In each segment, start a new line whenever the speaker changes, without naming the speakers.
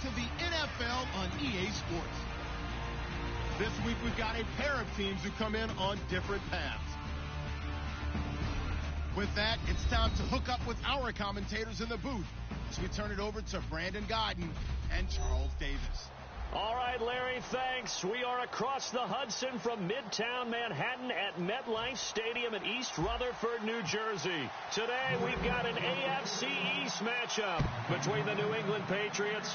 to the NFL on EA Sports. This week we've got a pair of teams who come in on different paths. With that, it's time to hook up with our commentators in the booth as we turn it over to Brandon Godden and Charles Davis.
All right, Larry, thanks. We are across the Hudson from Midtown Manhattan at MetLife Stadium in East Rutherford, New Jersey. Today, we've got an AFC East matchup between the New England Patriots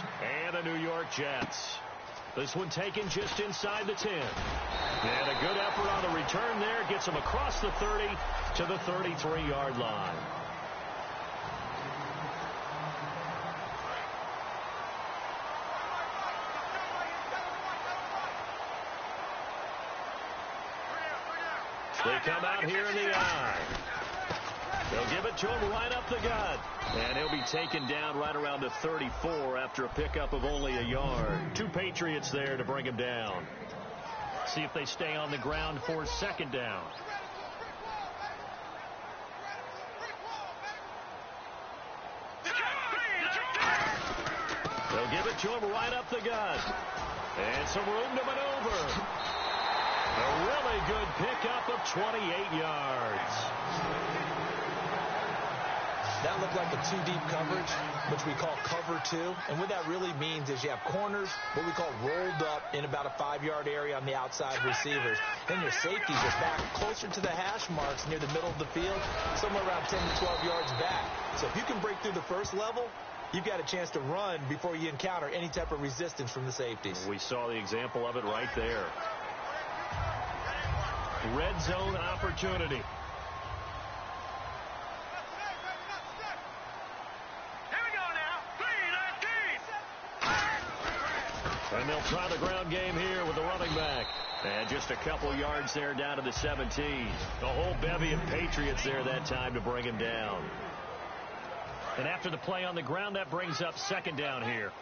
and the New York Jets. This one taken just inside the 10. And a good effort on the return there. Gets him across the 30 to the 33-yard line. They come out here in the eye. They'll give it to him right up the gut. And he'll be taken down right around the 34 after a pickup of only a yard. Two Patriots there to bring him down. See if they stay on the ground for second down. They'll give it to him right up the gut. And some room to maneuver. A really good pickup of 28 yards.
That looked like a two-deep coverage, which we call cover two. And what that really means is you have corners, what we call rolled up in about a 5-yard area on the outside receivers. Then your safeties are back closer to the hash marks near the middle of the field, somewhere around 10 to 12 yards back. So if you can break through the first level, you've got a chance to run before you encounter any type of resistance from the safeties.
We saw the example of it right there. Red zone opportunity. And they'll try the ground game here with the running back. And just a couple yards there down to the 17. The whole bevy of Patriots there that time to bring him down. And after the play on the ground, that brings up second down here.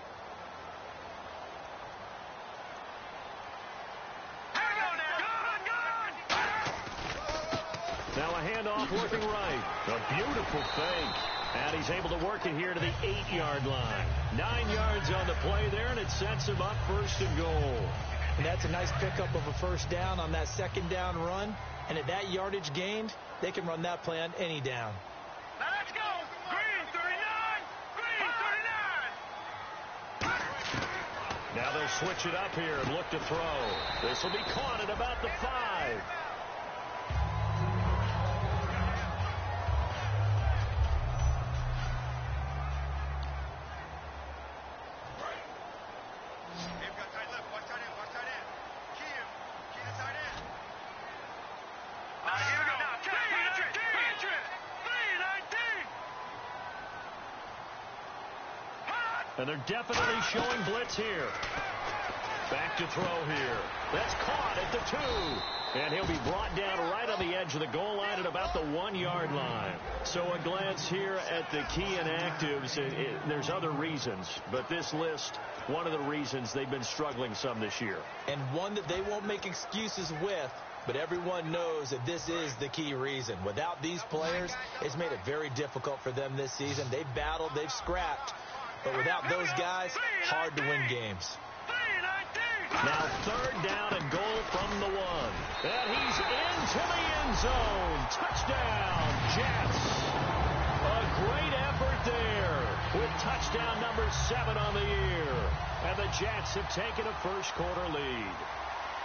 Now a handoff working right. A beautiful fake. And he's able to work it here to the 8-yard line. 9 yards on the play there, and it sets him up first and goal.
And that's a nice pickup of a first down on that second down run. And at that yardage gained, they can run that play on any down.
Now let's go. Green 39. Green 39.
Now they'll switch it up here and look to throw. This will be caught at about the 5. And they're definitely showing blitz here. Back to throw here. That's caught at the 2. And he'll be brought down right on the edge of the goal line at about the 1-yard line. So a glance here at the key inactives. There's other reasons, but this list, one of the reasons they've been struggling some this year.
And one that they won't make excuses with, but everyone knows that this is the key reason. Without these players, it's made it very difficult for them this season. They've battled, they've scrapped. But without those guys, hard to win games.
Now third down and goal from the 1. And he's into the end zone. Touchdown, Jets. A great effort there with touchdown number 7 on the year. And the Jets have taken a first quarter lead.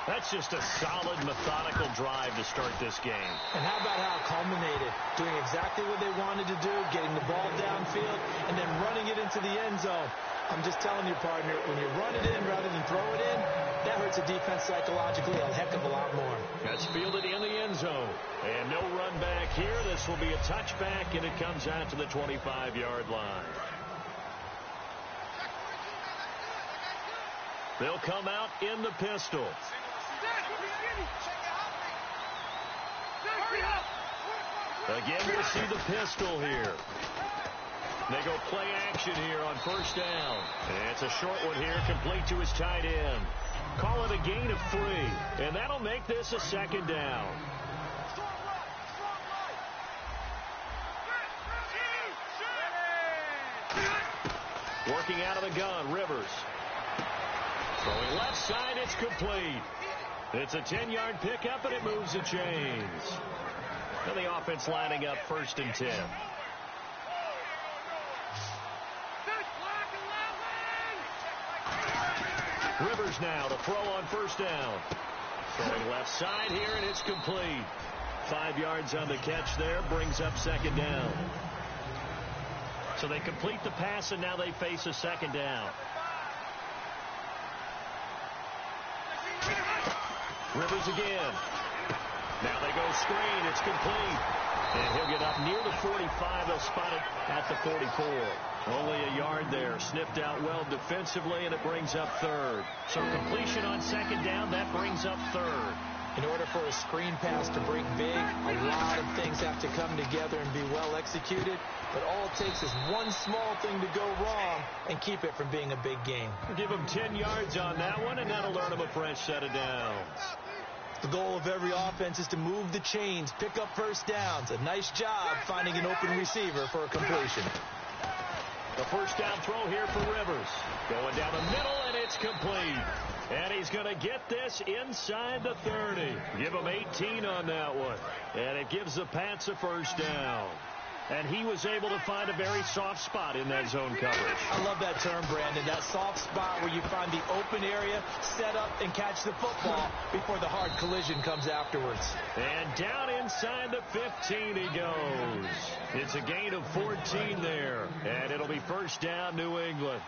That's just a solid, methodical drive to start this game.
And how about how it culminated? Doing exactly what they wanted to do, getting the ball downfield, and then running it into the end zone. I'm just telling you, partner, when you run it in rather than throw it in, that hurts the defense psychologically a heck of a lot more.
That's fielded in the end zone. And no run back here. This will be a touchback, and it comes out to the 25-yard line. They'll come out in the pistol. Again, we'll see the pistol here. They go play action here on first down. And it's a short one here, complete to his tight end. Call it a gain of 3, and that'll make this a second down. Working out of the gun, Rivers. complete. It's a 10-yard pickup, and it moves the chains. And the offense lining up 1st and 10. Rivers now to throw on 1st down. Throwing left side here, and it's complete. 5 yards on the catch there, brings up 2nd down. So they complete the pass, and now they face a 2nd down. Rivers again. Now they go screen. It's complete. And he'll get up near the 45. They'll spot it at the 44. Only a yard there. Sniffed out well defensively, and it brings up 3rd. So completion on 2nd down, that brings up 3rd.
In order for a screen pass to break big, a lot of things have to come together and be well executed. But all it takes is one small thing to go wrong and keep it from being a big game.
Give him 10 yards on that one, and that'll earn him a fresh set of downs.
The goal of every offense is to move the chains, pick up 1st downs. A nice job finding an open receiver for a completion.
The 1st down throw here for Rivers. Going down the middle, and it's complete. And he's going to get this inside the 30. Give him 18 on that one. And it gives the Pats a 1st down. And he was able to find a very soft spot in that zone coverage.
I love that term, Brandon. That soft spot where you find the open area, set up, and catch the football before the hard collision comes afterwards.
And down inside the 15 he goes. It's a gain of 14 there. And it'll be 1st down, New England.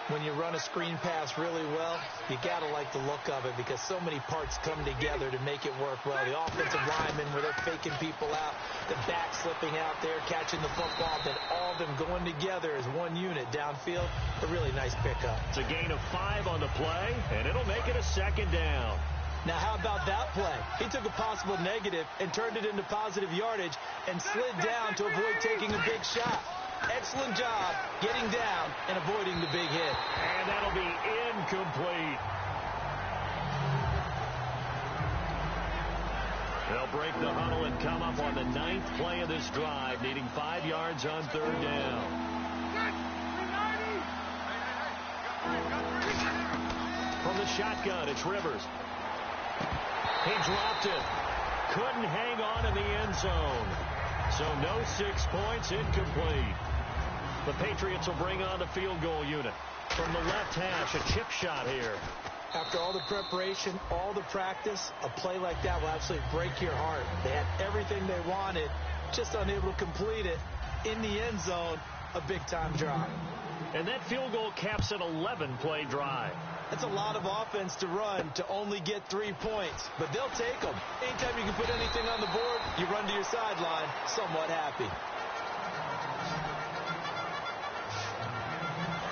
When you run a screen pass really well, you got to like the look of it because so many parts come together to make it work well. The offensive linemen where they're faking people out, the back slipping out there, catching the football, then all of them going together as one unit downfield. A really nice pickup.
It's a gain of 5 on the play, and it'll make it a 2nd down.
Now, how about that play? He took a possible negative and turned it into positive yardage and slid down to avoid taking a big shot. Excellent job getting down and avoiding the big hit.
And that'll be incomplete. They'll break the huddle and come up on the 9th play of this drive, needing 5 yards on 3rd down. From the shotgun, it's Rivers. He dropped it. Couldn't hang on in the end zone. So no 6 points, incomplete. The Patriots will bring on the field goal unit. From the left hash, a chip shot here.
After all the preparation, all the practice, a play like that will absolutely break your heart. They had everything they wanted, just unable to complete it. In the end zone, a big-time drop.
And that field goal caps an 11-play drive.
That's a lot of offense to run to only get 3 points, but they'll take them. Anytime you can put anything on the board, you run to your sideline somewhat happy.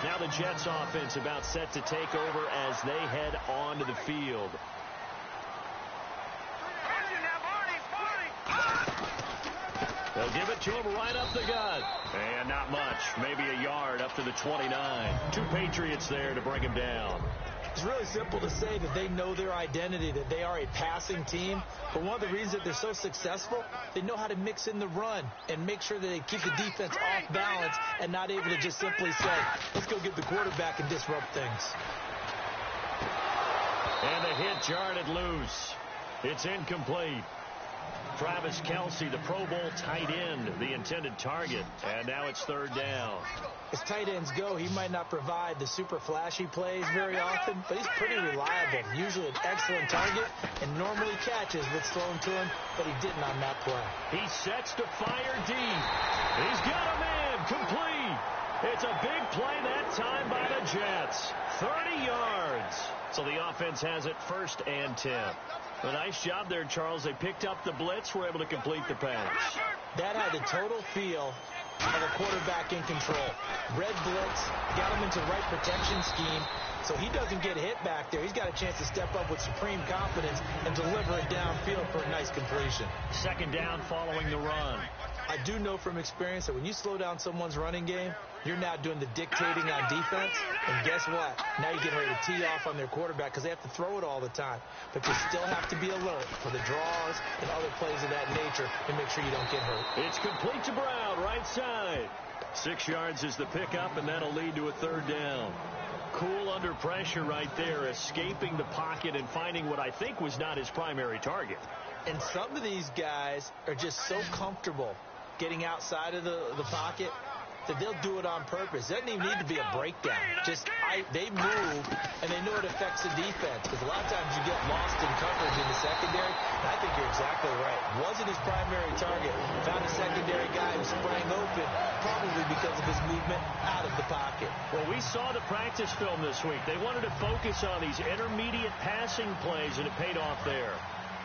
Now the Jets offense about set to take over as they head onto the field. They'll give it to him right up the gut. And not much, maybe a yard up to the 29. 2 Patriots there to bring him down.
It's really simple to say that they know their identity, that they are a passing team. But one of the reasons that they're so successful, they know how to mix in the run and make sure that they keep the defense off balance and not able to just simply say, let's go get the quarterback and disrupt things.
And the hit jarred it loose. It's incomplete. Travis Kelce, the Pro Bowl tight end, the intended target. And now it's 3rd down.
As tight ends go, he might not provide the super flashy plays very often, but he's pretty reliable. Usually an excellent target and normally catches what's thrown to him, but he didn't on that play.
He sets to fire deep. He's got a man complete. It's a big play that time by the Jets. 30 yards. So the offense has it 1st and 10. A nice job there, Charles. They picked up the blitz, were able to complete the pass.
That had the total feel of a quarterback in control. Red blitz, got him into right protection scheme, so he doesn't get hit back there. He's got a chance to step up with supreme confidence and deliver it downfield for a nice completion.
2nd down following the run.
I do know from experience that when you slow down someone's running game, you're now doing the dictating on defense. And guess what? Now you're getting ready to tee off on their quarterback because they have to throw it all the time. But you still have to be alert for the draws and other plays of that nature and make sure you don't get hurt.
It's complete to Brown, right side. 6 yards is the pickup, and that'll lead to a 3rd down. cool under pressure right there, escaping the pocket and finding what I think was not his primary target.
And some of these guys are just so comfortable getting outside of the pocket that they'll do it on purpose. It doesn't even need to be a breakdown. They move, and they know it affects the defense, because a lot of times you get lost in coverage in the secondary, and I think you're exactly right. Wasn't his primary target. Found a secondary guy who sprang open, probably because of his movement out of the pocket.
Well, we saw the practice film this week. They wanted to focus on these intermediate passing plays, and it paid off there.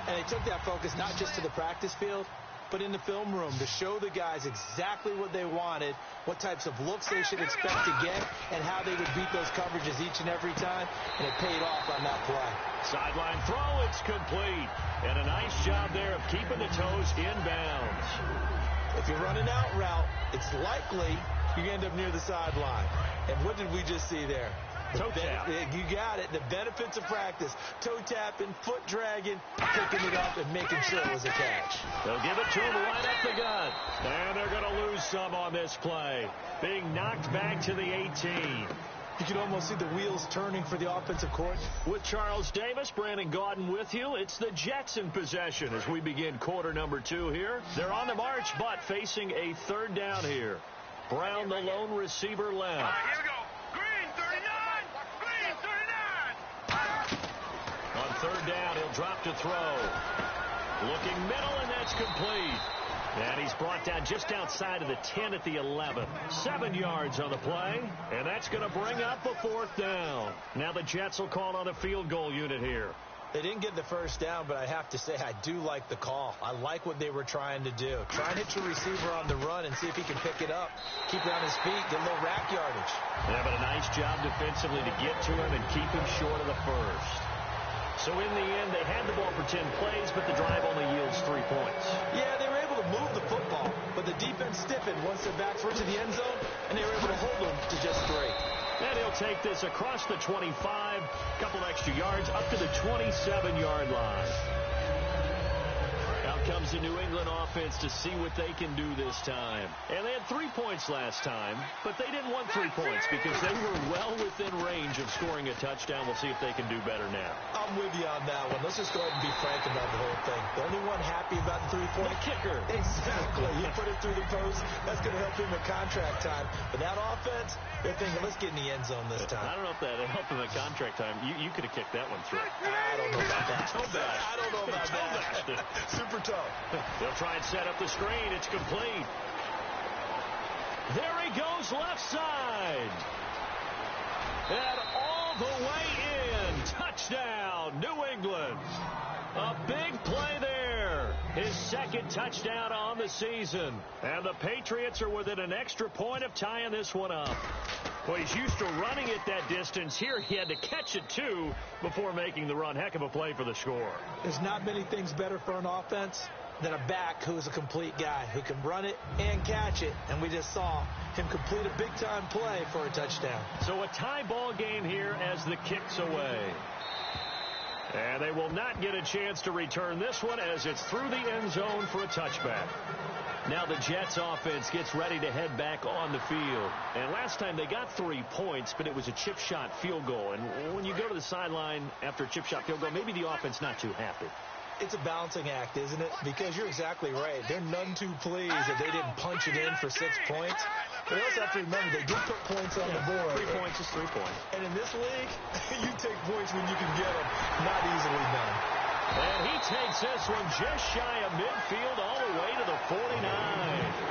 And they took that focus not just to the practice field, but in the film room to show the guys exactly what they wanted, what types of looks they should expect to get, and how they would beat those coverages each and every time, and it paid off on that play.
Sideline throw, it's complete. And a nice job there of keeping the toes in bounds.
If you're running out route, it's likely you end up near the sideline. And what did we just see there?
Toe tap.
You got it. The benefits of practice. Toe tapping, foot dragging, picking it up, and making sure it was a catch.
They'll give it to him right up the gut. And they're going to lose some on this play. Being knocked back to the 18.
You can almost see the wheels turning for the offensive court.
With Charles Davis, Brandon Gaudin with you. It's the Jets in possession as we begin quarter number 2 here. They're on the march, but facing a third down here. Brown, the lone receiver, left.
All right, here we go. Green 39. Green 39.
On third down, he'll drop to throw. Looking middle, and that's complete. And he's brought down just outside of the 10 at the 11. 7 yards on the play, and that's going to bring up a fourth down. Now the Jets will call on a field goal unit here.
They didn't get the first down, but I have to say I do like the call. I like what they were trying to do. Try and hit your receiver on the run and see if he can pick it up. Keep it on his feet, get a little rack yardage.
Yeah, but a nice job defensively to get to him and keep him short of the first. So in the end, they had the ball for 10 plays, but the drive only yields 3 points.
Yeah, they were able to move the football, but the defense stiffened once their backs were to the end zone, and they were able to hold them to just 3.
And he'll take this across the 25, couple extra yards, up to the 27-yard line. Out comes the New England offense to see what they can do this time. And they had 3 points last time, but they didn't want 3 points because they were well within range of scoring a touchdown. We'll see if they can do better now.
I'm with you on that one. Let's just go ahead and be frank about the whole thing. The only one happy about the 3-point.
The kicker.
Exactly. He put it through the post. That's going to help him with contract time. But that offense, they're thinking, let's get in the end zone this time.
I don't know if that helped him at contract time. You could have kicked that one through.
I don't know about that.
Toe bash.
I don't know about that. Super toe.
They'll try and set up the screen. It's complete. There he goes left side. And all the way in. Touchdown, New England. A big play there. His second touchdown on the season. And the Patriots are within an extra point of tying this one up. Well, he's used to running it that distance. Here he had to catch it, too, before making the run. Heck of a play for the score.
There's not many things better for an offense than a back who's a complete guy who can run it and catch it. And we just saw him complete a big-time play for a touchdown.
So a tie ball game here as the kick's away. And they will not get a chance to return this one as it's through the end zone for a touchback. Now the Jets offense gets ready to head back on the field. And last time they got 3 points, but it was a chip shot field goal. And when you go to the sideline after a chip shot field goal, maybe the offense not too happy.
It's a balancing act, isn't it? Because you're exactly right. They're none too pleased that they didn't punch it in for 6 points. But they also have to remember they did put points on the board.
3 points is 3 points.
And in this league, you take points when you can get them. Not easily done.
And he takes this one just shy of midfield all the way to the 49.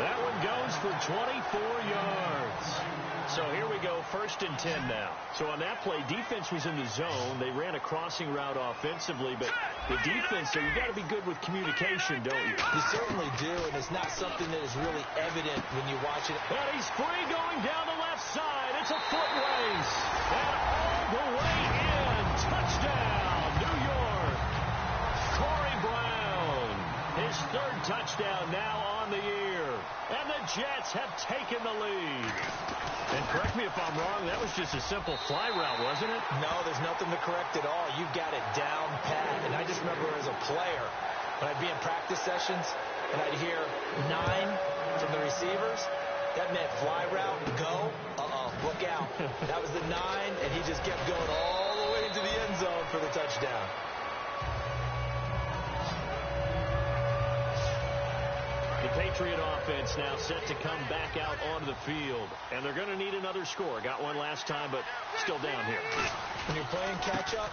That one goes for 24 yards. So here we go, 1st and 10 now. So on that play, defense was in the zone. They ran a crossing route offensively, but the defense, so you got to be good with communication, don't you?
You certainly do, and it's not something that is really evident when you watch it.
And he's free going down the left side. It's a foot race. And all the way in. Touchdown, New York. Corey Brown. His 3rd touchdown now on the year. And the Jets have taken the lead. And correct me if I'm wrong, that was just a simple fly route, wasn't it?
No, there's nothing to correct at all. You've got it down pat. And I just remember as a player, when I'd be in practice sessions, and I'd hear 9 from the receivers, that meant fly route, go, uh-oh. Look out. That was the 9, and he just kept going all the way into the end zone for the touchdown.
The Patriot offense now set to come back out onto the field. And they're going to need another score. Got one last time, but still down here.
When you're playing catch-up,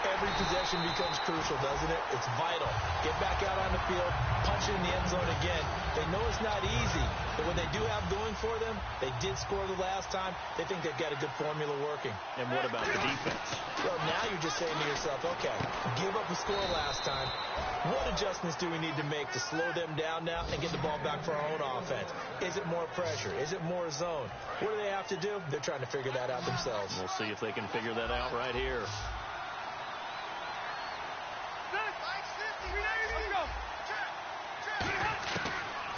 every possession becomes crucial, doesn't it? It's vital. Get back out on the field, punch it in the end zone again. They know it's not easy, but what they do have going for them, they did score the last time. They think they've got a good formula working.
And what about the defense?
Well, now you're just saying to yourself, okay, give up a score last time. What adjustments do we need to make to slow them down now and get the ball back for our own offense? Is it more pressure? Is it more zone? What do they have to do? They're trying to figure that out themselves.
We'll see if they can figure that out right here.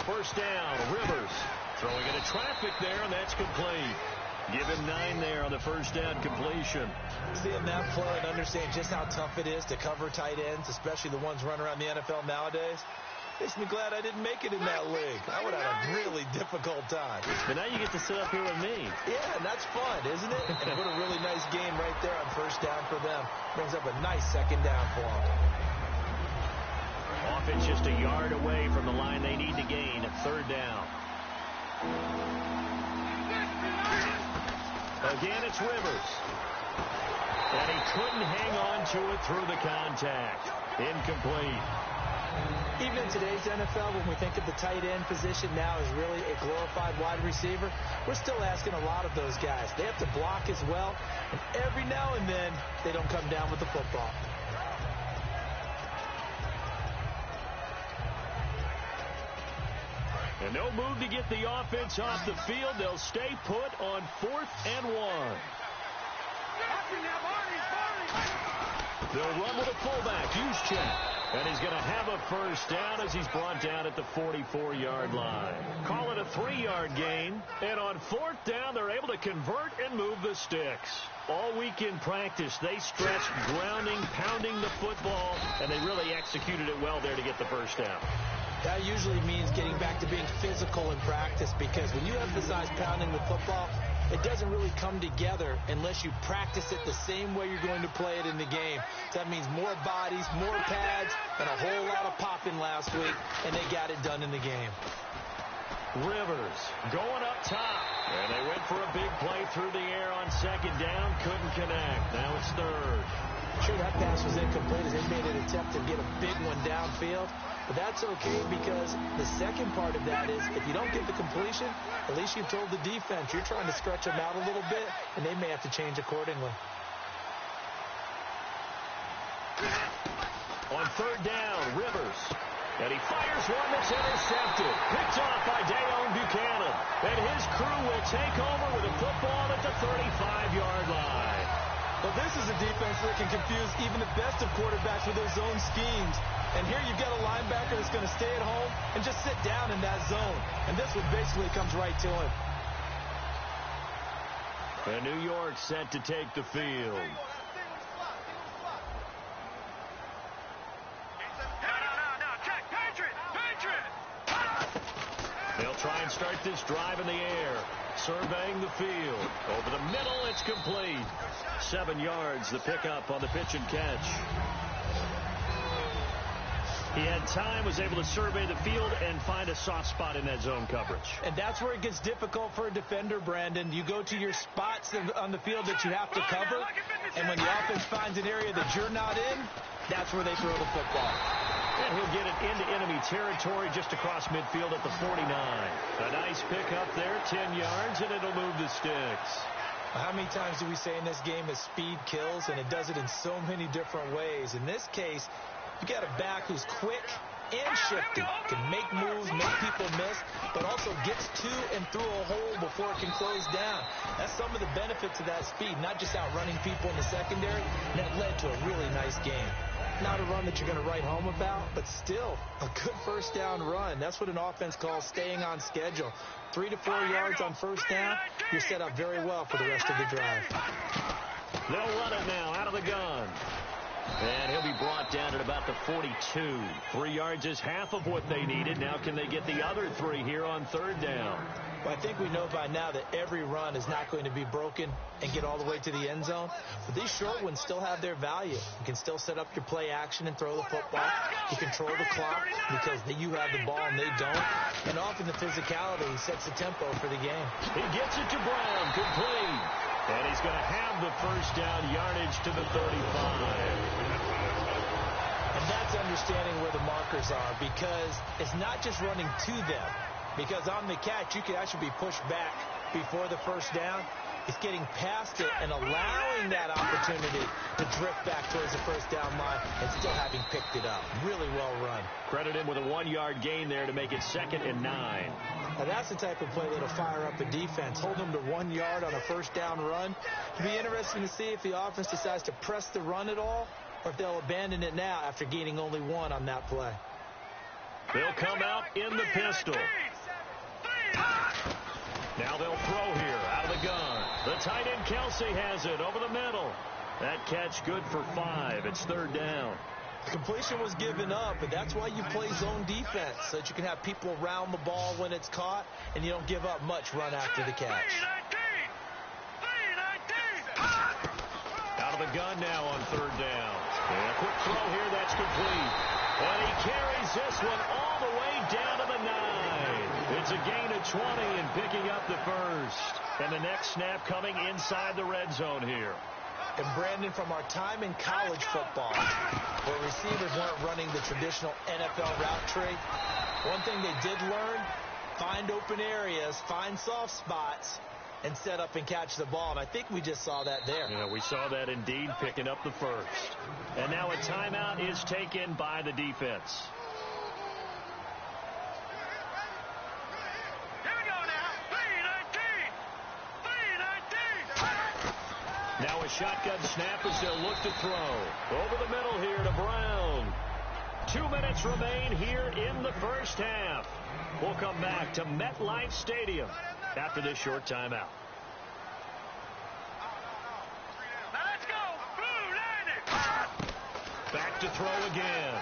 First down, Rivers throwing into traffic there, and that's complete. Give him 9 there on the first down completion.
Seeing that play and understand just how tough it is to cover tight ends, especially the ones running around the NFL nowadays, makes me glad I didn't make it in that league. I would have had a really difficult time.
But now you get to sit up here with me.
Yeah, and that's fun, isn't it? And put a really nice game right there on first down for them. Brings up a nice second down for them.
Offense just a yard away from the line they need to gain at third down. Again, it's Rivers. And he couldn't hang on to it through the contact. Incomplete.
Even in today's NFL, when we think of the tight end position now as really a glorified wide receiver, we're still asking a lot of those guys. They have to block as well, and every now and then, they don't come down with the football.
And no move to get the offense off the field. They'll stay put on 4th and 1. They'll run with a fullback, Juszczyk. And he's going to have a first down as he's brought down at the 44-yard line. Call it a 3-yard gain. And on 4th down, they're able to convert and move the sticks. All week in practice, they stressed grounding, pounding the football, and they really executed it well there to get the first down.
That usually means getting back to being physical in practice, because when you emphasize pounding the football, it doesn't really come together unless you practice it the same way you're going to play it in the game. So that means more bodies, more pads, and a whole lot of popping last week, and they got it done in the game.
Rivers going up top. And they went for a big play through the air on second down. Couldn't connect. Now it's third.
Sure, that pass was incomplete as they made an attempt to get a big one downfield. But that's okay, because the second part of that is if you don't get the completion, at least you've told the defense you're trying to stretch them out a little bit, and they may have to change accordingly.
On third down, Rivers. And he fires one that's intercepted. Picked off by Dayon Buchanan. And his crew will take over with a football at the 35-yard line.
Well, this is a defense that can confuse even the best of quarterbacks with their zone schemes. And here you've got a linebacker that's going to stay at home and just sit down in that zone. And this one basically comes right to him.
And New York set to take the field. They'll try and start this drive in the air. Surveying the field. Over the middle, it's complete. 7 yards, the pickup on the pitch and catch. He had time, was able to survey the field and find a soft spot in that zone coverage.
And that's where it gets difficult for a defender, Brandon. You go to your spots on the field that you have to cover, and when the offense finds an area that you're not in, that's where they throw the football.
And he'll get it into enemy territory just across midfield at the 49. A nice pickup there, 10 yards, and it'll move the sticks.
How many times do we say in this game that speed kills, and it does it in so many different ways? In this case, you got a back who's quick and shifty, can make moves, make people miss, but also gets to and through a hole before it can close down. That's some of the benefits of that speed, not just outrunning people in the secondary, and that led to a really nice game. Not a run that you're going to write home about, but still a good first down run. That's what an offense calls staying on schedule. 3 to 4 yards on first down, you're set up very well for the rest of the drive.
They'll run it now out of the gun. And he'll be brought down at about the 42. 3 yards is half of what they needed. Now can they get the other 3 here on third down?
Well, I think we know by now that every run is not going to be broken and get all the way to the end zone. But these short ones still have their value. You can still set up your play action and throw the football. You control the clock because you have the ball and they don't. And often the physicality sets the tempo for the game.
He gets it to Brown, complete. And he's going to have the first down yardage to the 35.
And that's understanding where the markers are, because it's not just running to them. Because on the catch, you can actually be pushed back before the first down. It's getting past it and allowing that opportunity to drift back towards the first down line and still having picked it up. Really well run.
Credit him with a 1-yard gain there to make it 2nd and 9.
Now that's the type of play that'll fire up a defense. Hold them to 1 yard on a first down run. It'll be interesting to see if the offense decides to press the run at all, or if they'll abandon it now after gaining only 1 on that play.
They'll come out in the pistol. Now they'll throw here out of the gun. The tight end Kelsey has it over the middle. That catch good for 5. It's 3rd down.
The completion was given up, but that's why you play zone defense, so that you can have people around the ball when it's caught, and you don't give up much run after the catch.
Out of the gun now on 3rd down. And a quick throw here, that's complete. And he carries this one all the way down to the 9. It's a gain of 20 and picking up the first. And the next snap coming inside the red zone here.
And Brandon, from our time in college football, where receivers weren't running the traditional NFL route tree, one thing they did learn, find open areas, find soft spots, and set up and catch the ball. And I think we just saw that there.
Yeah, we saw that indeed, picking up the first. And now a timeout is taken by the defense. Now a shotgun snap as they'll look to throw. Over the middle here to Brown. 2 minutes remain here in the first half. We'll come back to MetLife Stadium after this short timeout.
Let's go. Blue,
Back to throw again.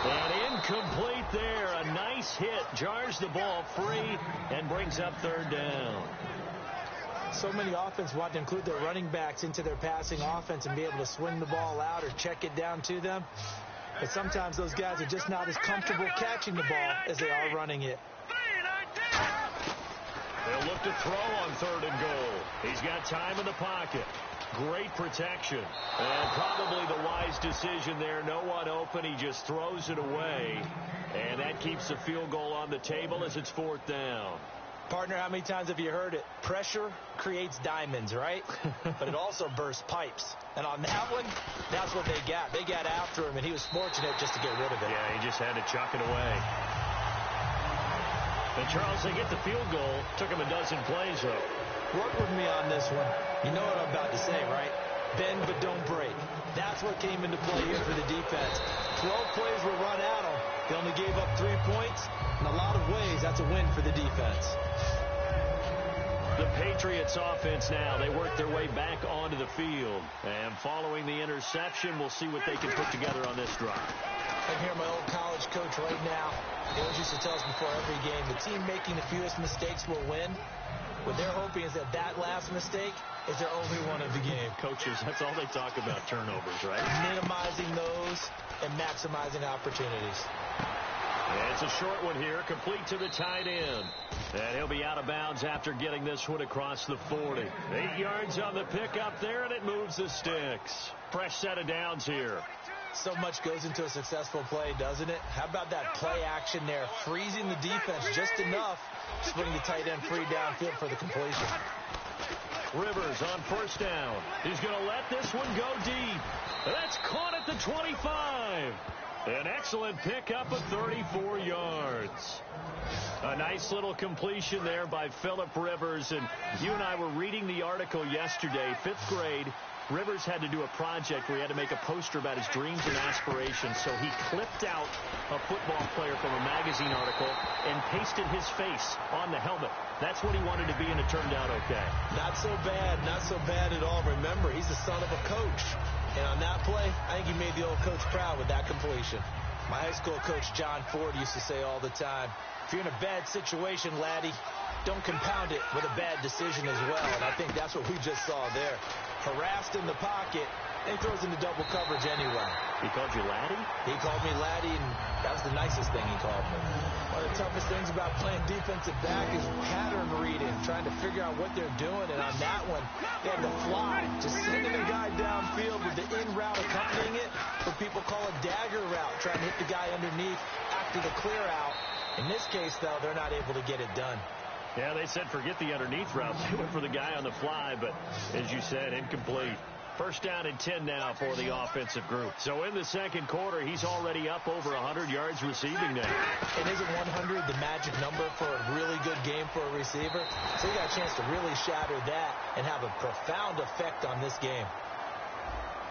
And incomplete there. A nice hit. Jars the ball free and brings up 3rd down.
So many offenses want to include their running backs into their passing offense and be able to swing the ball out or check it down to them. But sometimes those guys are just not as comfortable catching the ball as they are running it.
They'll look to throw on 3rd and goal. He's got time in the pocket. Great protection. And probably the wise decision there. No one open. He just throws it away. And that keeps the field goal on the table as it's 4th down.
Partner, how many times have you heard it? Pressure creates diamonds, right? But it also bursts pipes. And on that one, that's what they got. They got after him, and he was fortunate just to get rid of it.
Yeah, he just had to chuck it away. And Charles, they get the field goal. Took him a dozen plays, though.
Work with me on this one. You know what I'm about to say, right? Bend but don't break. That's what came into play here for the defense. 12 plays were run at them. They only gave up 3 points. In a lot of ways, that's a win for the defense.
The Patriots offense now, they work their way back onto the field. And following the interception, we'll see what they can put together on this drive.
I hear my old college coach right now. He always used to tell us before every game, the team making the fewest mistakes will win. What they're hoping is that last mistake is their only one of the game.
Coaches, that's all they talk about, turnovers, right?
Minimizing those and maximizing opportunities.
And it's a short one here, complete to the tight end. And he'll be out of bounds after getting this one across the 40. 8 yards on the pickup there, and it moves the sticks. Fresh set of downs here.
So much goes into a successful play, doesn't it? How about that play action there, freezing the defense just enough, just putting the tight end free downfield for the completion.
Rivers on 1st down. He's going to let this one go deep. That's caught at the 25. An excellent pickup of 34 yards. A nice little completion there by Phillip Rivers. And you and I were reading the article yesterday, 5th grade. Rivers had to do a project where he had to make a poster about his dreams and aspirations. So he clipped out a football player from a magazine article and pasted his face on the helmet. That's what he wanted to be, and it turned out okay.
Not so bad at all. Remember, he's the son of a coach. And on that play, I think he made the old coach proud with that completion. My high school coach, John Ford, used to say all the time, if you're in a bad situation, laddie, don't compound it with a bad decision as well. And I think that's what we just saw there. Harassed in the pocket, and he throws into double coverage anyway.
He called you laddie?
He called me laddie, and that was the nicest thing he called me. One of the toughest things about playing defensive back is pattern reading, trying to figure out what they're doing. And on that one, they had the fly, just sending a guy downfield with the in route accompanying it. What people call a dagger route, trying to hit the guy underneath after the clear out. In this case, though, they're not able to get it done.
Yeah, they said forget the underneath route. They went for the guy on the fly, but as you said, incomplete. First down and 10 now for the offensive group. So in the second quarter, he's already up over 100 yards receiving now.
And isn't 100 the magic number for a really good game for a receiver? So you got a chance to really shatter that and have a profound effect on this game.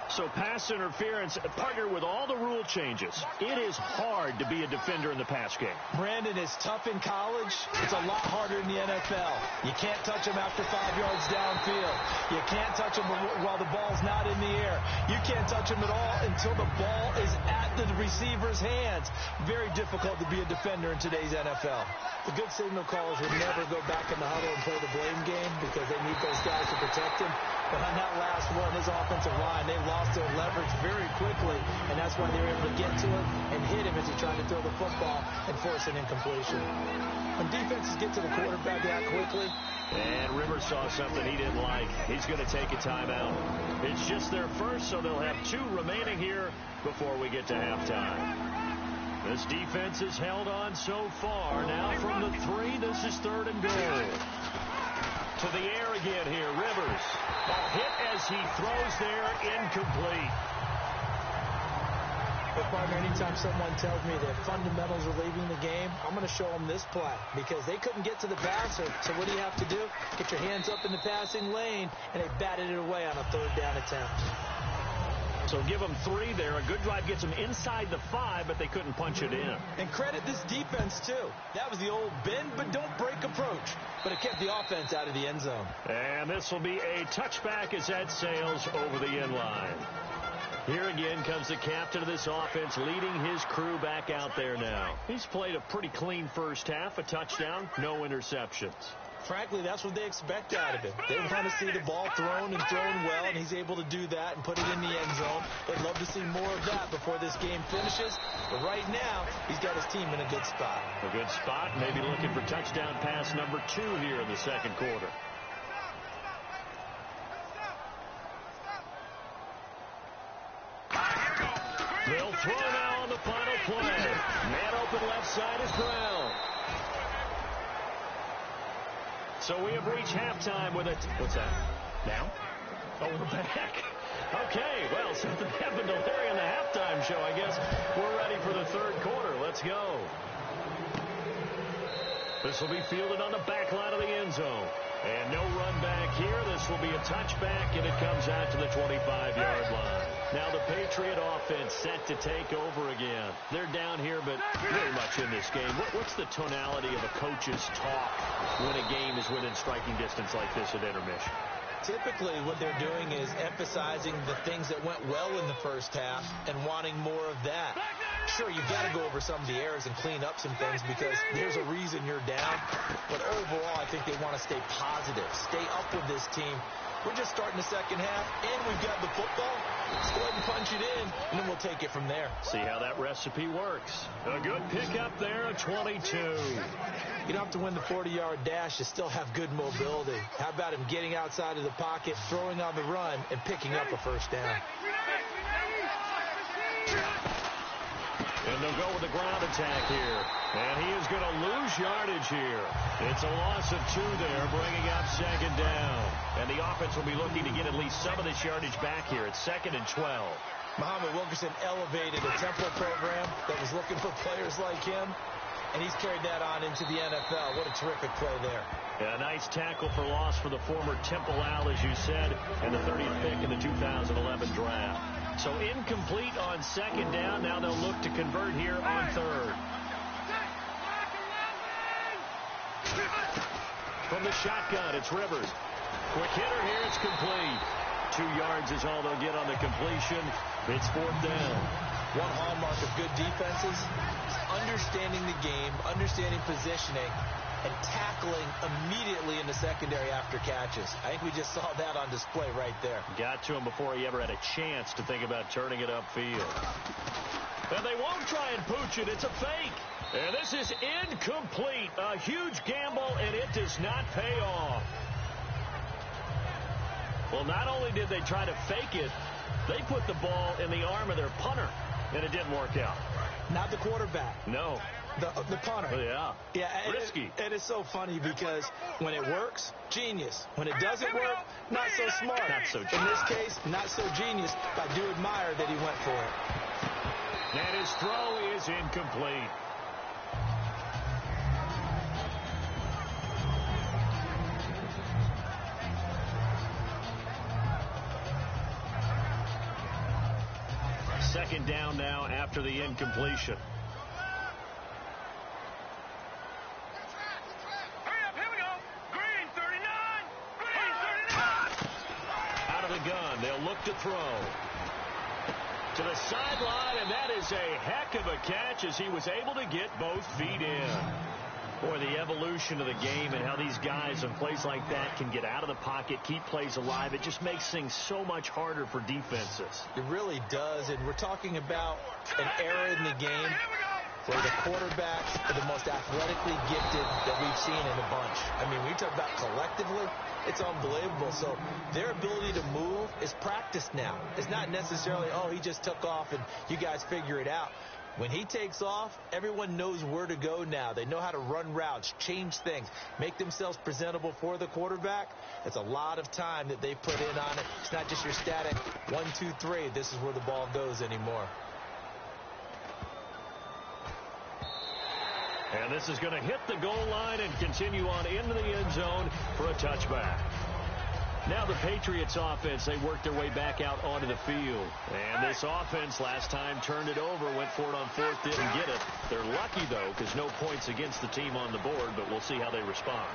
So pass interference, partner with all the rule changes. It is hard to be a defender in the pass game.
Brandon, is tough in college. It's a lot harder in the NFL. You can't touch him after 5 yards downfield. You can't touch him while the ball's not in the air. You can't touch him at all until the ball is at the receiver's hands. Very difficult to be a defender in today's NFL. The good signal callers would never go back in the huddle and play the blame game because they need those guys to protect him. But on that last one, his offensive line, they lost their leverage very quickly, and that's why they were able to get to him and hit him as he tried to throw the football and force an incompletion. When defenses get to the quarterback that quickly.
And Rivers saw something he didn't like. He's going to take a timeout. It's just their first, so they'll have 2 remaining here before we get to halftime. This defense has held on so far. Now from the 3, this is 3rd and goal. To the air again here, Rivers. A hit as he throws there, incomplete.
But partner, anytime someone tells me that fundamentals are leaving the game, I'm going to show them this play because they couldn't get to the passer. So what do you have to do? Get your hands up in the passing lane, and they batted it away on a 3rd down attempt.
So give them 3 there. A good drive gets them inside the 5, but they couldn't punch it in.
And credit this defense, too. That was the old bend but don't break approach. But it kept the offense out of the end zone.
And this will be a touchback as that sails over the end line. Here again comes the captain of this offense leading his crew back out there now. He's played a pretty clean first half, a touchdown, no interceptions.
Frankly, that's what they expect out of him. They want to see the ball thrown and thrown well, and he's able to do that and put it in the end zone. They'd love to see more of that before this game finishes. But right now, he's got his team in a good spot.
A good spot, maybe looking for touchdown pass number 2 here in the second quarter. They'll throw now on the final play. Man open left side is Brown. So we have reached halftime with it. What's that? Now? Oh, we're back. Okay, well, something happened to Larry in the halftime show, I guess. We're ready for the 3rd quarter. Let's go. This will be fielded on the back line of the end zone. And no run back here. This will be a touchback, and it comes out to the 25-yard line. Now the Patriot offense set to take over again. They're down here, but very much in this game. What's the tonality of a coach's talk when a game is within striking distance like this at intermission?
Typically, what they're doing is emphasizing the things that went well in the first half and wanting more of that. Sure, you've got to go over some of the errors and clean up some things because there's a reason you're down. But overall, I think they want to stay positive, stay up with this team. We're just starting the second half, and we've got the football. Let's go ahead and punch it in, and then we'll take it from there.
See how that recipe works. A good pickup there, a 22.
You don't have to win the 40-yard dash. You still have good mobility. How about him getting outside of the pocket, throwing on the run, and picking up a first down?
And they'll go with the ground attack here. And he is going to lose yardage here. It's a loss of 2 there, bringing up 2nd down. And the offense will be looking to get at least some of this yardage back here. It's 2nd and 12.
Muhammad Wilkerson elevated a Temple program that was looking for players like him, and he's carried that on into the NFL. What a terrific play there.
Yeah, a nice tackle for loss for the former Temple Owl, as you said, and the 30th pick in the 2011 draft. So incomplete on 2nd down. Now they'll look to convert here on 3rd. From the shotgun, it's Rivers. Quick hitter here, it's complete. 2 yards is all they'll get on the completion. It's 4th down.
One hallmark of good defenses is understanding the game, understanding positioning, and tackling immediately in the secondary after catches. I think we just saw that on display right there.
Got to him before he ever had a chance to think about turning it upfield. And they won't try and pooch it. It's a fake. And this is incomplete. A huge gamble, and it does not pay off. Well, not only did they try to fake it, they put the ball in the arm of their punter, and it didn't work out.
Not the quarterback.
No.
The punter.
Yeah.
Yeah.
Risky.
And it's so funny because when it works, genius. When it doesn't work, not so smart.
Not so genius.
In this case, not so genius. But I do admire that he went for it.
And his throw is incomplete. Second down now after the incompletion.
Hurry up, here we go. Green 39. Green 39.
Out of the gun, they'll look to throw. To the sideline, and that is a heck of a catch as he was able to get both feet in. Boy, the evolution of the game and how these guys on plays like that can get out of the pocket, keep plays alive, it just makes things so much harder for defenses.
It really does, and we're talking about an era in the game where the quarterbacks are the most athletically gifted that we've seen in a bunch. I mean, when you talk about collectively, it's unbelievable. So their ability to move is practiced now. It's not necessarily, oh, he just took off and you guys figure it out. When he takes off, everyone knows where to go now. They know how to run routes, change things, make themselves presentable for the quarterback. It's a lot of time that they put in on it. It's not just your static 1, 2, 3. This is where the ball goes anymore.
And this is going to hit the goal line and continue on into the end zone for a touchback. Now the Patriots offense, they worked their way back out onto the field. And this offense last time turned it over, went for it on fourth, didn't get it. They're lucky, though, because no points against the team on the board, but we'll see how they respond.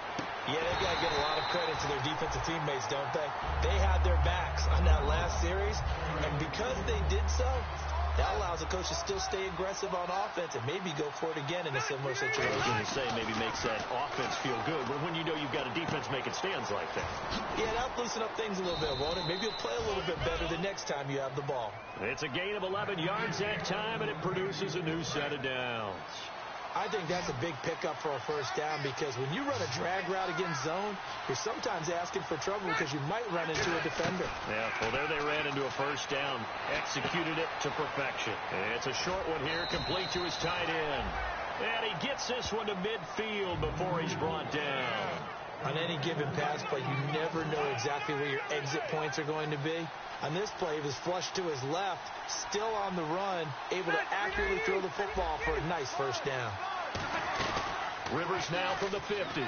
Yeah, they've got to give a lot of credit to their defensive teammates, don't they? They had their backs on that last series, and because they did so, that allows the coach to still stay aggressive on offense and maybe go for it again in a similar situation.
I was going to say maybe makes that offense feel good, but when you know you've got a defense making stands like that.
Yeah, that'll loosen up things a little bit, won't it? Maybe you'll play a little bit better the next time you have the ball.
It's a gain of 11 yards that time, and it produces a new set of downs.
I think that's a big pickup for a first down because when you run a drag route against zone, you're sometimes asking for trouble because you might run into a defender.
Yeah, well, there they ran into a first down. Executed it to perfection. It's a short one here, complete to his tight end. And he gets this one to midfield before he's brought down.
On any given pass play, you never know exactly where your exit points are going to be. On this play, he was flushed to his left, still on the run, able to accurately throw the football for a nice first down.
Rivers now from the 50.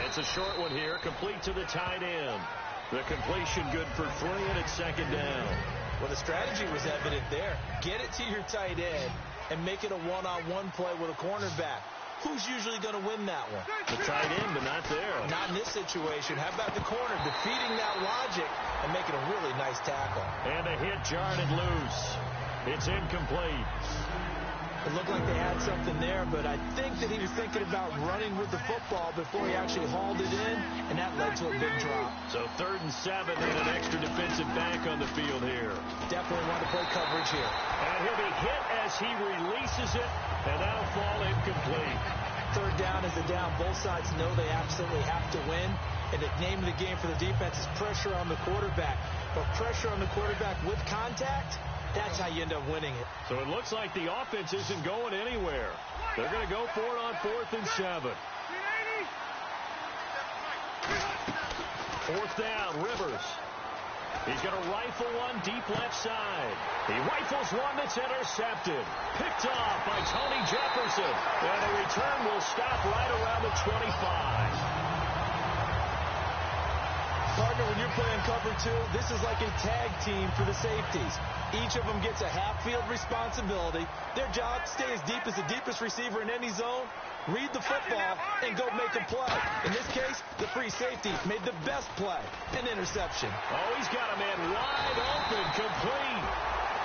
It's a short one here, complete to the tight end. The completion good for 3, and it's second down.
Well, the strategy was evident there. Get it to your tight end and make it a one-on-one play with a cornerback. Who's usually going to win that one?
The tight end, but not there.
Not in this situation. How about the corner defeating that logic and making a really nice tackle?
And a hit jarred it loose. It's incomplete.
It looked like they had something there, but I think that he was thinking about running with the football before he actually hauled it in, and that led to a big drop.
So 3rd and 7 and an extra defensive back on the field here.
Definitely want to play coverage here.
And he'll be hit as he releases it, and that'll fall incomplete.
3rd down is a down. Both sides know they absolutely have to win, and the name of the game for the defense is pressure on the quarterback. But pressure on the quarterback with contact, that's how you end up winning it.
So it looks like the offense isn't going anywhere. They're going to go for it on 4th and 7. 4th down, Rivers. He's going to rifle one deep left side. He rifles one that's intercepted. Picked off by Tony Jefferson. And the return will stop right around the 25.
Partner, when you're playing cover 2, this is like a tag team for the safeties. Each of them gets a half-field responsibility. Their job, stay as deep as the deepest receiver in any zone, read the football, and go make a play. In this case, the free safety made the best play, an interception.
Oh, he's got a man wide open, complete.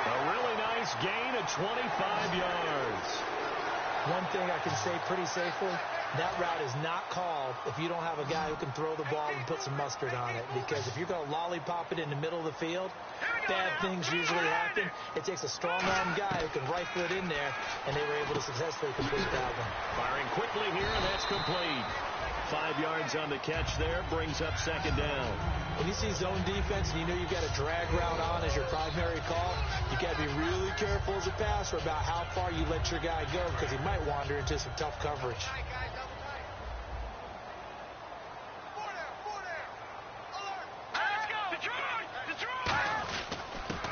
A really nice gain of 25 yards.
One thing I can say pretty safely, that route is not called if you don't have a guy who can throw the ball and put some mustard on it. Because if you're going to lollipop it in the middle of the field, bad things usually happen. It takes a strong-arm guy who can rifle it in there, and they were able to successfully complete that one.
Firing quickly here, and that's complete. 5 yards on the catch there, brings up second down.
When you see zone defense and you know you've got a drag route on as your primary call, you got to be really careful as a passer about how far you let your guy go because he might wander into some tough coverage.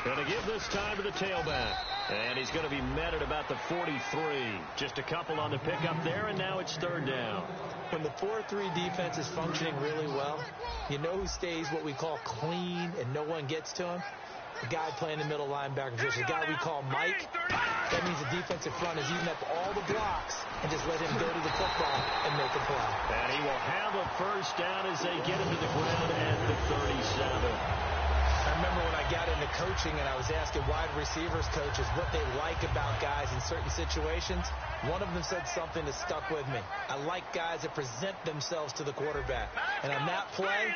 Going to give this time to the tailback. And he's going to be met at about the 43. Just a couple on the pickup there, and now it's third down.
When the 4-3 defense is functioning really well, you know who stays what we call clean and no one gets to him? The guy playing the middle linebacker position, the guy we call Mike. That means the defensive front is eating up all the blocks and just let him go to the football and make a play.
And he will have a first down as they get him to the ground at the 37.
I remember when I got into coaching and I was asking wide receivers coaches what they like about guys in certain situations. One of them said something that stuck with me. I like guys that present themselves to the quarterback. And on that play,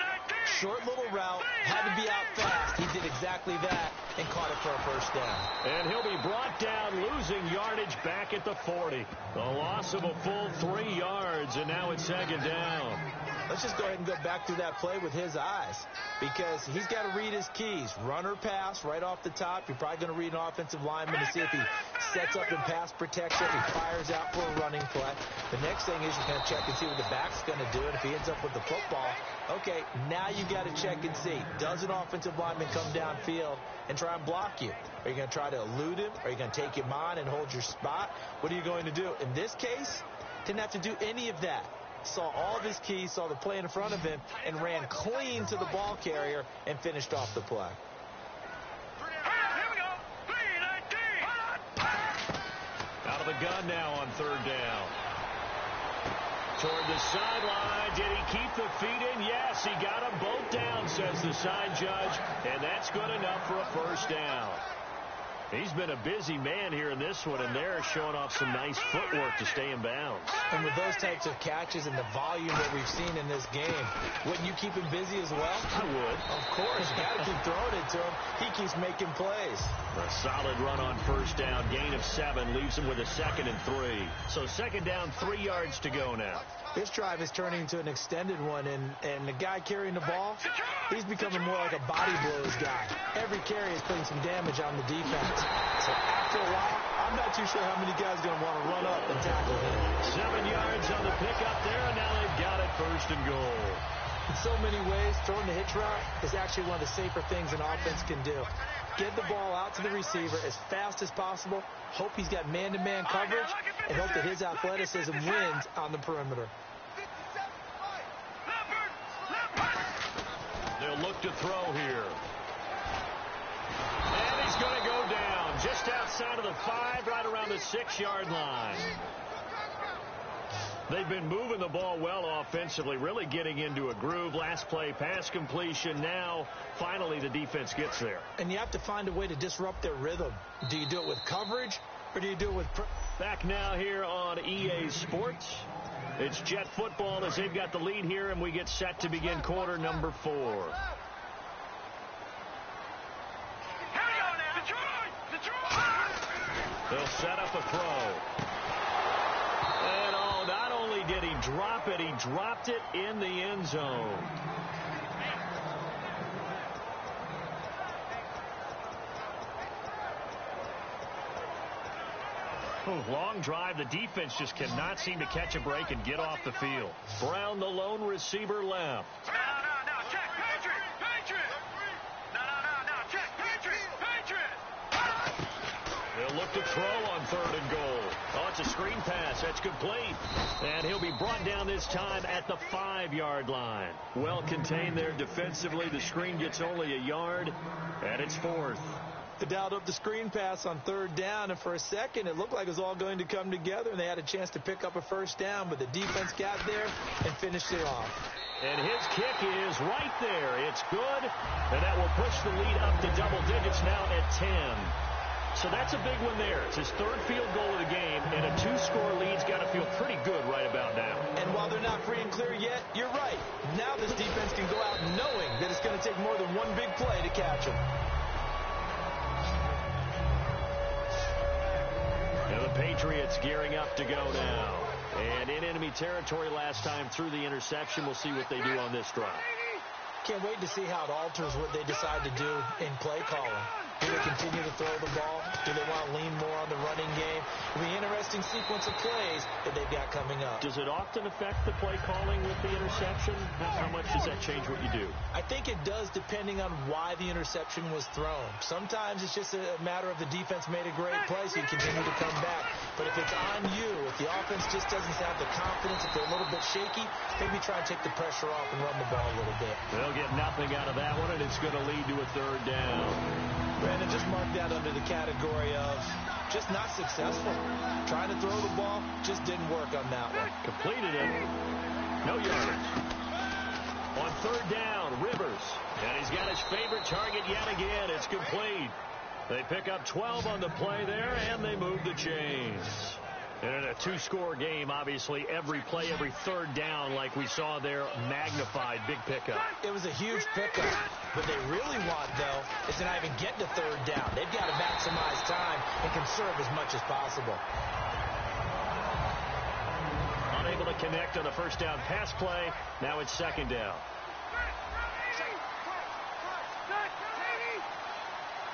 short little route, had to be out fast. He did exactly that and caught it for a first down.
And he'll be brought down, losing yardage back at the 40. The loss of a full 3 yards, and now it's second down.
Let's just go ahead and go back through that play with his eyes because he's got to read his keys. Run or pass right off the top. You're probably going to read an offensive lineman to see if he sets up in pass protection, he fires out for a running play. The next thing is you're going to check and see what the back's going to do, and if he ends up with the football, okay, now you got to check and see. Does an offensive lineman come downfield and try and block you? Are you going to try to elude him? Are you going to take him on and hold your spot? What are you going to do? In this case, didn't have to do any of that. Saw all of his keys, saw the play in front of him, and ran clean to the ball carrier and finished off the play.
Out of the gun now on third down. Toward the sideline. Did he keep the feet in? Yes, he got them both down, says the side judge, and that's good enough for a first down. He's been a busy man here in this one, and they're showing off some nice footwork to stay in bounds.
And with those types of catches and the volume that we've seen in this game, wouldn't you keep him busy as well?
I would.
Of course. You got to keep throwing it to him. He keeps making plays.
A solid run on first down. Gain of 7 leaves him with a 2nd and 3. So second down, 3 yards to go now.
This drive is turning into an extended one, and the guy carrying the ball, he's becoming more like a body blows guy. Every carry is putting some damage on the defense. So after a while, I'm not too sure how many guys are going to want to run up and tackle him.
7 yards on the pickup there, and now they've got it first and goal.
In so many ways, throwing the hitch route is actually one of the safer things an offense can do. Get the ball out to the receiver as fast as possible, hope he's got man-to-man coverage, and hope that his athleticism wins on the perimeter.
They'll look to throw here. And he's going to go down just outside of the 5, right around the 6-yard line. They've been moving the ball well offensively, really getting into a groove. Last play, pass completion. Now, finally, the defense gets there.
And you have to find a way to disrupt their rhythm. Do you do it with coverage, or do you do it with...
Back now here on EA Sports. It's Jet football as they've got the lead here, and we get set to begin quarter number 4. They'll set up a throw. And not only did he drop it, he dropped it in the end zone. Long drive. The defense just cannot seem to catch a break and get off the field. Brown, the lone receiver, left.
No, check, Patriot. No, check, Patriot.
They'll look to throw on 3rd and goal. Oh, it's a screen pass. That's complete. And he'll be brought down this time at the 5-yard line. Well contained there defensively. The screen gets only a yard, and it's 4th.
They dialed up the screen pass on 3rd down, and for a second it looked like it was all going to come together, and they had a chance to pick up a first down, but the defense got there and finished it off.
And his kick is right there. It's good, and that will push the lead up to double digits now at 10. So that's a big one there. It's his third field goal of the game, and a two-score lead's got to feel pretty good right about now.
And while they're not free and clear yet, you're right. Now this defense can go out knowing that it's going to take more than one big play to catch him.
And the Patriots gearing up to go now. And in enemy territory last time through the interception. We'll see what they do on this drive.
Can't wait to see how it alters what they decide to do in play calling. Do they continue to throw the ball? Do they want to lean more on the running game? It'll be an interesting sequence of plays that they've got coming up.
Does it often affect the play calling with the interception? How much does that change what you do?
I think it does depending on why the interception was thrown. Sometimes it's just a matter of the defense made a great play, so you continue to come back. But if it's on you, if the offense just doesn't have the confidence, if they're a little bit shaky, maybe try and take the pressure off and run the ball a little bit.
They'll get nothing out of that one, and it's going to lead to a third down.
Brandon, just mark that under the category of just not successful. Trying to throw the ball just didn't work on that one.
Completed it. No yardage. On third down, Rivers. And he's got his favorite target yet again. It's complete. They pick up 12 on the play there, and they move the chains. And in a two-score game, obviously, every play, every third down, like we saw there, magnified, big pickup.
It was a huge pickup. What they really want, though, is to not even get to third down. They've got to maximize time and conserve as much as possible.
Unable to connect on the first down pass play. Now it's second down.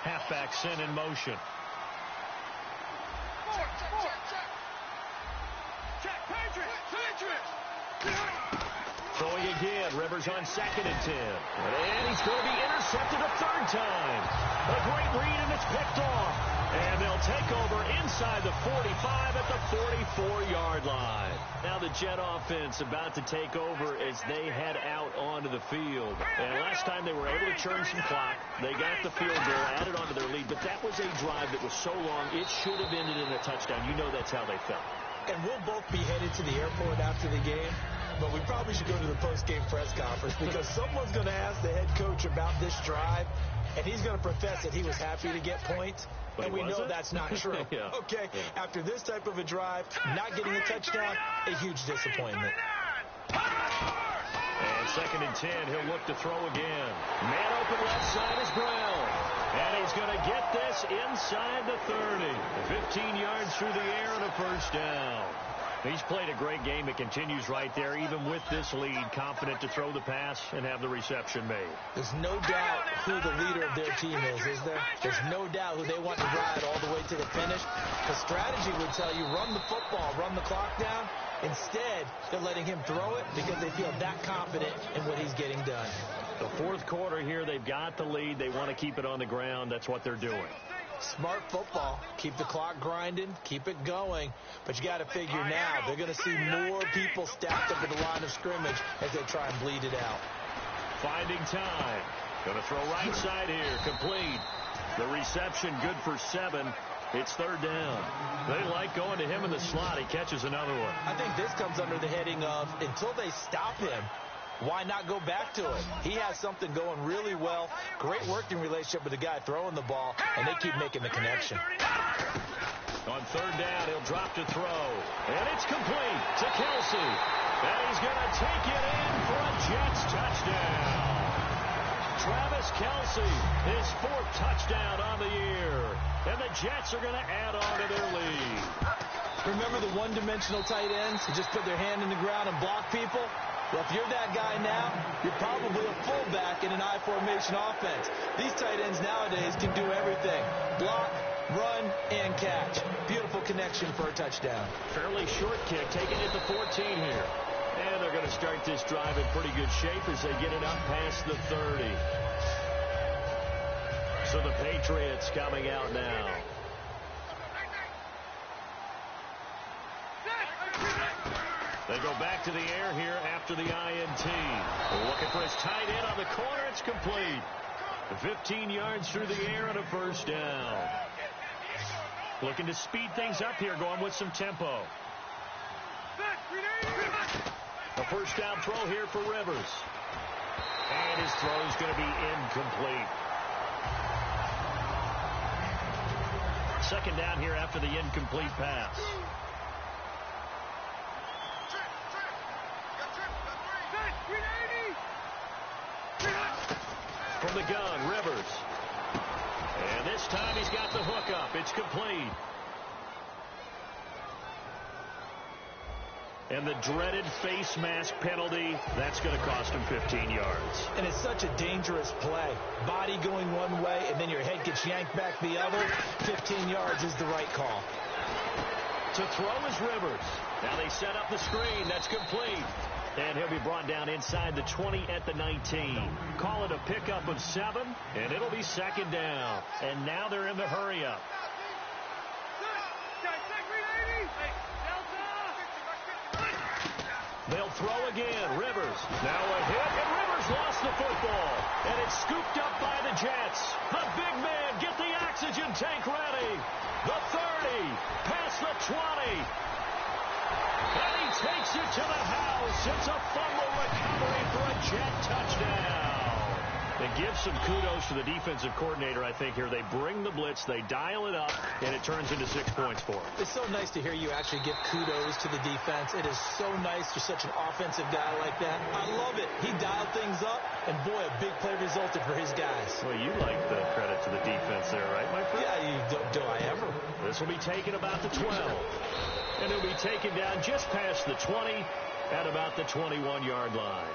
Halfback sent in motion. Throwing again. Rivers on 2nd and 10. And he's going to be intercepted a third time. A great read, and it's picked off. And they'll take over inside the 45 at the 44-yard line. Now the Jet offense about to take over as they head out onto the field. And last time they were able to churn some clock. They got the field goal, added onto their lead. But that was a drive that was so long, it should have ended in a touchdown. You know that's how they felt.
And we'll both be headed to the airport after the game. But we probably should go to the post-game press conference because someone's going to ask the head coach about this drive, and he's going to profess that he was happy to get points.
But
and we know that's not true.
Yeah.
Okay, after this type of a drive, not getting a touchdown, a huge disappointment.
And 2nd and 10, he'll look to throw again. Man open left side is Brown. And he's going to get this inside the 30. 15 yards through the air and a first down. He's played a great game. It continues right there, even with this lead, confident to throw the pass and have the reception made.
There's no doubt who the leader of their team is there? There's no doubt who they want to ride all the way to the finish. The strategy would tell you run the football, run the clock down. Instead, they're letting him throw it because they feel that confident in what he's getting done.
The fourth quarter here, they've got the lead. They want to keep it on the ground. That's what they're doing.
Smart football. Keep the clock grinding. Keep it going. But you got to figure now they're going to see more people stacked up at the line of scrimmage as they try and bleed it out.
Finding time. Going to throw right side here. Complete. The reception good for 7. It's third down. They like going to him in the slot. He catches another one.
I think this comes under the heading of until they stop him, why not go back to it? He has something going really well. Great working relationship with the guy throwing the ball, and they keep making the connection.
On third down, he'll drop to throw. And it's complete to Kelsey. And he's going to take it in for a Jets touchdown. Travis Kelsey, his 4th touchdown on the year. And the Jets are going to add on to their lead.
Remember the one-dimensional tight ends who just put their hand in the ground and block people? Well, if you're that guy now, you're probably a fullback in an I-formation offense. These tight ends nowadays can do everything. Block, run, and catch. Beautiful connection for a touchdown.
Fairly short kick, taking it to 14 here. And they're going to start this drive in pretty good shape as they get it up past the 30. So the Patriots coming out now. They go back to the air here after the INT. Looking for his tight end on the corner. It's complete. 15 yards through the air and a first down. Looking to speed things up here, going with some tempo. A first down throw here for Rivers. And his throw is going to be incomplete. second down here after the incomplete pass. From the gun, Rivers. And this time he's got the hook up. It's complete. And the dreaded face mask penalty, that's going to cost him 15 yards.
And it's such a dangerous play. Body going one way, and then your head gets yanked back the other. 15 yards is the right call.
To throw is Rivers. Now they set up the screen. That's complete. And he'll be brought down inside the 20 at the 19. Call it a pickup of 7, and it'll be second down. And now they're in the hurry-up. They'll throw again. Rivers. Now a hit, and Rivers lost the football. And it's scooped up by the Jets. The big man, get the oxygen tank ready. The 30, past the 20. And he takes it to the house. It's a fumble recovery for a Jet touchdown. They give some kudos to the defensive coordinator, I think, here. They bring the blitz, they dial it up, and it turns into 6 points for them.
It's so nice to hear you actually give kudos to the defense. It is so nice for such an offensive guy like that. I love it. He dialed things up, and boy, a big play resulted for his guys.
Well, you like the credit to the defense there, right, my friend?
Yeah, do I ever?
This will be taken about the 12. And it'll be taken down just past the 20 at about the 21-yard line.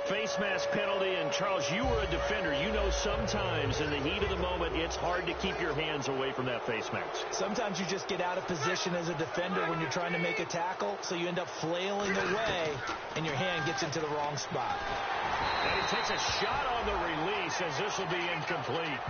Face mask penalty, and Charles, you were a defender. You know sometimes in the heat of the moment, it's hard to keep your hands away from that face mask.
Sometimes you just get out of position as a defender when you're trying to make a tackle, so you end up flailing away, and your hand gets into the wrong spot.
And he takes a shot on the release as this will be incomplete.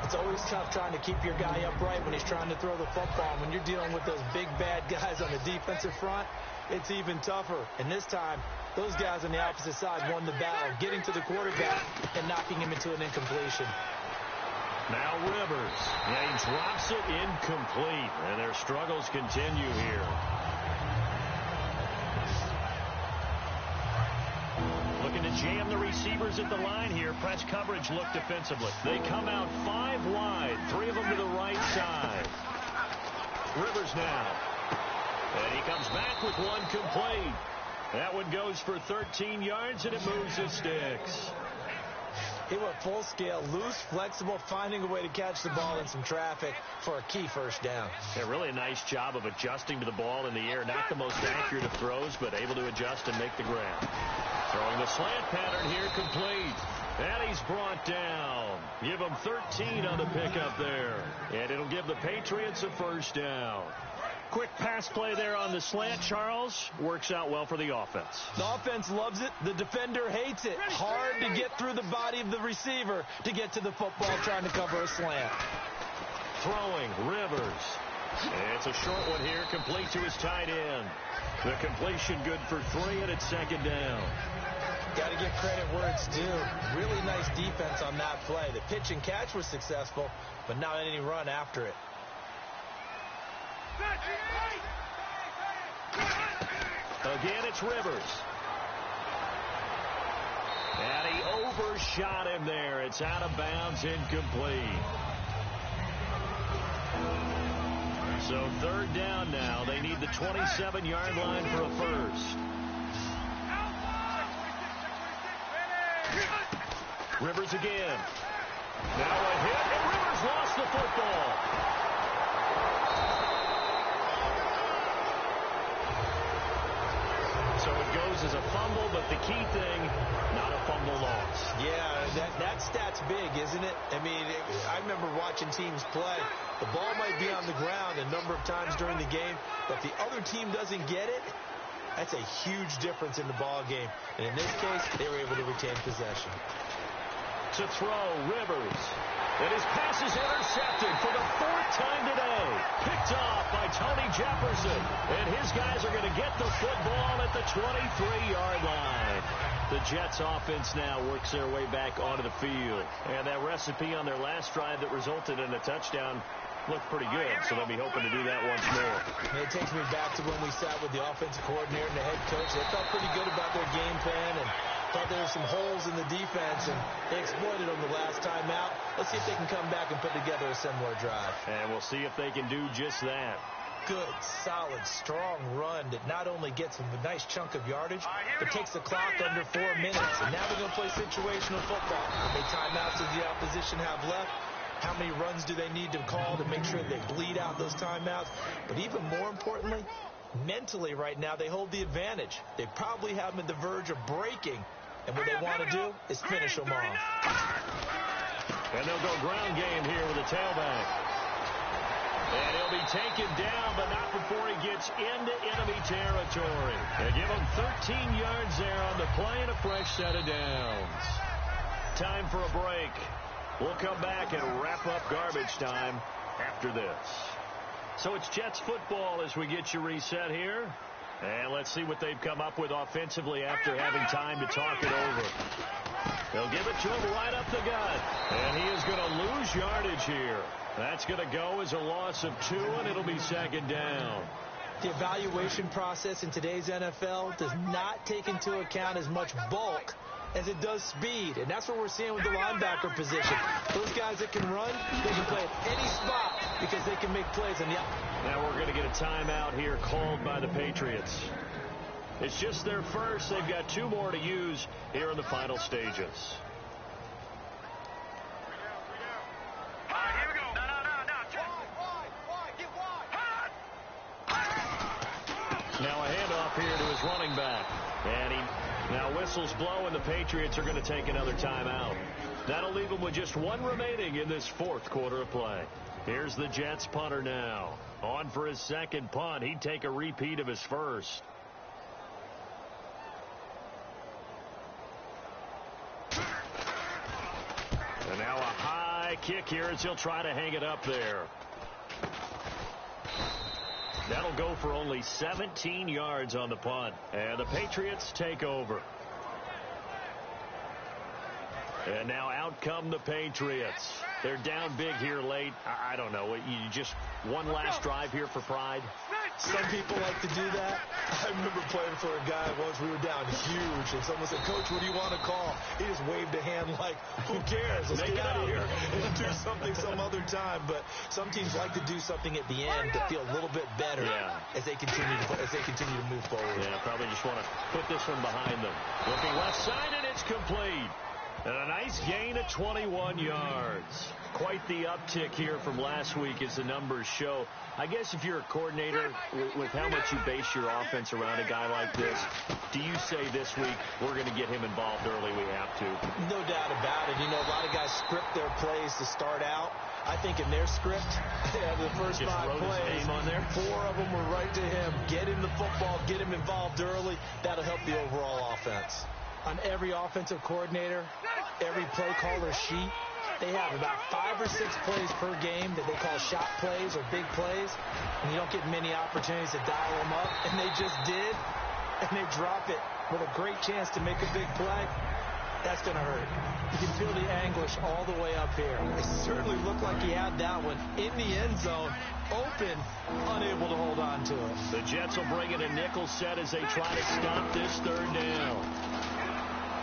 It's always tough trying to keep your guy upright when he's trying to throw the football. When you're dealing with those big, bad guys on the defensive front, it's even tougher. And this time, those guys on the opposite side won the battle, getting to the quarterback and knocking him into an incompletion.
Now Rivers. Yeah, he drops it incomplete. And their struggles continue here. Looking to jam the receivers at the line here. Press coverage look defensively. They come out 5 wide. 3 of them to the right side. Rivers now. And he comes back with one complete. That one goes for 13 yards, and it moves the sticks.
He went full scale, loose, flexible, finding a way to catch the ball in some traffic for a key first down.
Yeah, really a nice job of adjusting to the ball in the air. Not the most accurate of throws, but able to adjust and make the grab. Throwing the slant pattern here, complete. And he's brought down. Give him 13 on the pickup there. And it'll give the Patriots a first down. Quick pass play there on the slant, Charles. Works out well for the offense.
The offense loves it. The defender hates it. Hard to get through the body of the receiver to get to the football trying to cover a slant.
Throwing, Rivers. And it's a short one here, complete to his tight end. The completion good for 3, and it's second down.
Got to give credit where it's due. Really nice defense on that play. The pitch and catch was successful, but not any run after it.
Again, it's Rivers. And he overshot him there. It's out of bounds, incomplete. So third down now. They need the 27-yard line for a first. Rivers again. Now a hit, and Rivers lost the football. So it goes as a fumble, but the key thing, not a fumble loss.
Yeah, that stat's big, isn't it? I mean, I remember watching teams play. The ball might be on the ground a number of times during the game, but the other team doesn't get it. That's a huge difference in the ball game. And in this case, they were able to retain possession.
To throw, Rivers. And his pass is intercepted for the 4th time today. Picked off by Tony Jefferson. And his guys are going to get the football at the 23-yard line. The Jets offense now works their way back onto the field. And that recipe on their last drive that resulted in a touchdown looked pretty good, so they'll be hoping to do that once more.
And it takes me back to when we sat with the offensive coordinator and the head coach. They felt pretty good about their game plan, and Thought there were some holes in the defense, and they exploited them the last time out. Let's see if they can come back and put together a similar drive.
And we'll see if they can do just that.
Good, solid, strong run that not only gets them a nice chunk of yardage, but takes the clock under 4 minutes. And now they're going to play situational football. How many timeouts does the opposition have left? How many runs do they need to call to make sure they bleed out those timeouts? But even more importantly, mentally right now, they hold the advantage. They probably have them at the verge of breaking. And what they want to do is finish them off.
And they'll go ground game here with a tailback. And he'll be taken down, but not before he gets into enemy territory. They give him 13 yards there on the play and a fresh set of downs. Time for a break. We'll come back and wrap up garbage time after this. So it's Jets football as we get you reset here. And let's see what they've come up with offensively after having time to talk it over. They'll give it to him right up the gut. And he is going to lose yardage here. That's going to go as a loss of 2, and it'll be second down.
The evaluation process in today's NFL does not take into account as much bulk as it does speed. And that's what we're seeing with the linebacker position. Those guys that can run, they can play at any spot because they can make plays on the outside.
Now we're going to get a timeout here called by the Patriots. It's just their first. They've got 2 more to use here in the final stages. Now a handoff here to his running back. And he now whistles blow, and the Patriots are going to take another timeout. That'll leave them with just 1 remaining in this 4th quarter of play. Here's the Jets punter now. On for his second punt. He'd take a repeat of his first. And now a high kick here as he'll try to hang it up there. That'll go for only 17 yards on the punt. And the Patriots take over. And now out come the Patriots. They're down big here late. I don't know. You just one last drive here for pride.
Some people like to do that. I remember playing for a guy once. We were down huge, and someone said, "Coach, what do you want to call?" He just waved a hand like, "Who cares? Let's get out of here and do something some other time." But some teams like to do something at the end to feel a little bit better as they continue to move forward.
Yeah, probably just want to put this one behind them. Looking left side, and it's complete. And a nice gain of 21 yards. Quite the uptick here from last week as the numbers show. I guess if you're a coordinator, with how much you base your offense around a guy like this, do you say this week, we're going to get him involved early, we have to?
No doubt about it. You know, a lot of guys script their plays to start out. I think in their script, the first
just
5 plays,
on there.
4 of them were right to him. Get him the football, get him involved early. That'll help the overall offense. On every offensive coordinator, every play caller sheet, they have about 5 or 6 plays per game that they call shot plays or big plays, and you don't get many opportunities to dial them up, and they just did, and they drop it with a great chance to make a big play. That's going to hurt. You can feel the anguish all the way up here. It certainly looked like he had that one in the end zone, open, unable to hold on to it.
The Jets will bring in a nickel set as they try to stop this 3rd down.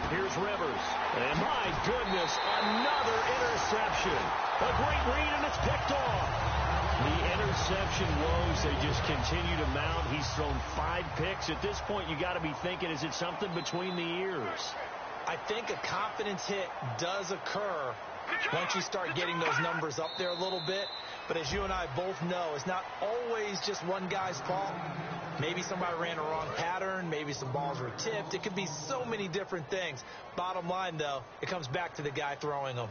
Here's Rivers. And my goodness, another interception. A great read, and it's picked off. The interception woes, they just continue to mount. He's thrown 5 picks. At this point, you got to be thinking, is it something between the ears?
I think a confidence hit does occur once you start getting those numbers up there a little bit. But as you and I both know, it's not always just one guy's fault. Maybe somebody ran a wrong pattern. Maybe some balls were tipped. It could be so many different things. Bottom line, though, it comes back to the guy throwing them.